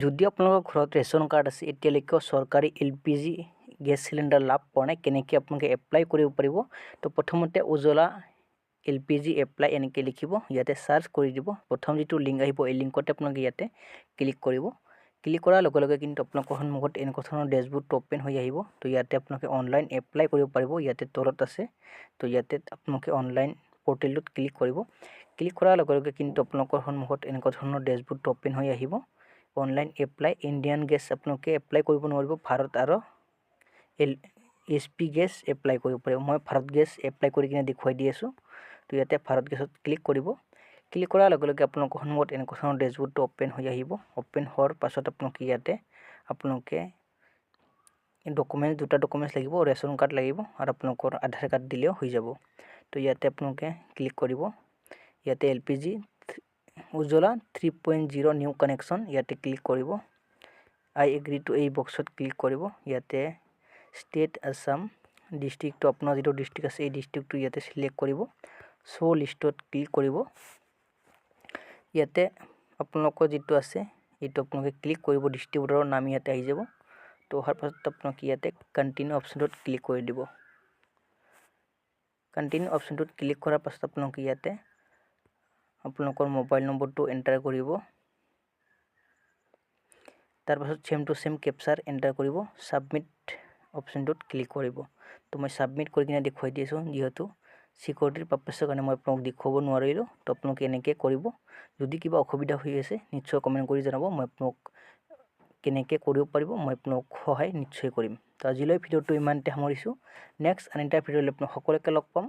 যদি আপোনালোকৰ ঘৰত ৰেচন কাৰ্ড আছে এতিয়ালৈকে চৰকাৰী LPG গেছ সিলিণ্ডাৰ লাভ পোৱা নাই কেনেকৈ আপোনালোকে এপ্লাই কৰিব পাৰিব তো প্ৰথমতে উজ্জ্বলা LPG এপ্লাই এনেকৈ লিখিব ইয়াতে সাৰ্চ কৰি দিব প্ৰথম যেটো লিংক আহিব এই লিংকতে আপোনালোকে ইয়াতে ক্লিক কৰিব ক্লিক কৰাৰ লগে লগে কিন্তু আপোনালোকৰ সন্মুখত এনেকুৱা ধৰণৰ ড্যাশবোৰ্ড ওপেন হৈ আহিব তো ইয়াতে আপোনালোকে অনলাইন এপ্লাই কৰিব পাৰিব ইয়াতে তলত আছে তো ইয়াতে আপোনালোকে অনলাইন পোৰ্টেলটোত ক্লিক কৰিব ক্লিক কৰাৰ লগে লগে কিন্তু আপোনালোকৰ সন্মুখত এনেকুৱা ধৰণৰ ড্যাশবোৰ্ড ওপেন হৈ আহিব অনলাইন এপ্লাই ইণ্ডিয়ান গেছ আপোনালোকে এপ্লাই কৰিব নোৱাৰিব ভাৰত আৰু HP গেছ এপ্লাই কৰিব পাৰিব মই ভাৰত গেছ এপ্লাই কৰি কিনে দেখুৱাই দি আছো তো ইয়াতে ভাৰত গেছত ক্লিক কৰিব ক্লিক কৰাৰ লগে লগে আপোনালোকৰ সন্মুখত এনেকুৱা ধৰণৰ ড্যাশবোৰ্ডটো ওপেন হৈ আহিব ওপেন হোৱাৰ পাছত আপোনালোকে ইয়াতে আপোনালোকে ডকুমেন্ট দুটা ডকুমেন্টস লাগিব ৰেচন কাৰ্ড লাগিব আৰু আপোনালোকৰ আধাৰ কাৰ্ড দিলেও হৈ যাব তো ইয়াতে আপোনালোকে ক্লিক কৰিব ইয়াতে LPG উজ্জ্বলা 3.0 নিউ কানেকশন ইয়াতে ক্লিক কৰিব আই এগ্ৰি টু এই বক্সত ক্লিক কৰিব ইয়াতে স্টেট আসাম ডিস্ট্ৰিক্ট আপোনাৰ যেটো ডিস্ট্ৰিক্ট আছে এই ডিস্ট্ৰিক্টটো ইয়াতে সিলেক্ট কৰিব শো লিষ্টত ক্লিক কৰিব ইয়াতে আপোনালোকৰ যেটো আছে এটো আপোনালোকে ক্লিক কৰিব ডিস্ট্ৰিবিউটৰৰ নাম ইয়াতে আহি যাব তো অহাৰ পাছত আপোনালোকে ইয়াতে কন্টিনিউ অপচনটোত ক্লিক কৰি দিব কন্টিনিউ অপচনটোত ক্লিক কৰাৰ পাছত আপোনালোকে ইয়াতে আপোনালোকৰ মোবাইল নম্বৰটো এন্টাৰ কৰিব তাৰ পাছত সেম টু সেম ক্যাপচাৰ এন্টাৰ কৰিব সাবমিট অপচনটোত ক্লিক কৰিব তো মই সাবমিট কৰি কিনে দেখুৱাই দিছো যেহেতু সিকিউৰিটিৰ পাৰপাছৰ কাৰণে মই আপোনাক দেখুৱাব নোৱাৰিলো তো আপোনালোকে এনেকৈ কৰিব যদি কিবা অসুবিধা হৈ আছে নিশ্চয় কমেন্ট কৰি জনাব মই আপোনাক কেনেকৈ কৰিব পাৰিব মই আপোনাক সহায় নিশ্চয় কৰিম তো আজিলৈ ভিডিওটো ইমানতে সামৰিছো নেক্সট আন এটা ভিডিওলৈ আপোনাক সকলোকে লগ পাম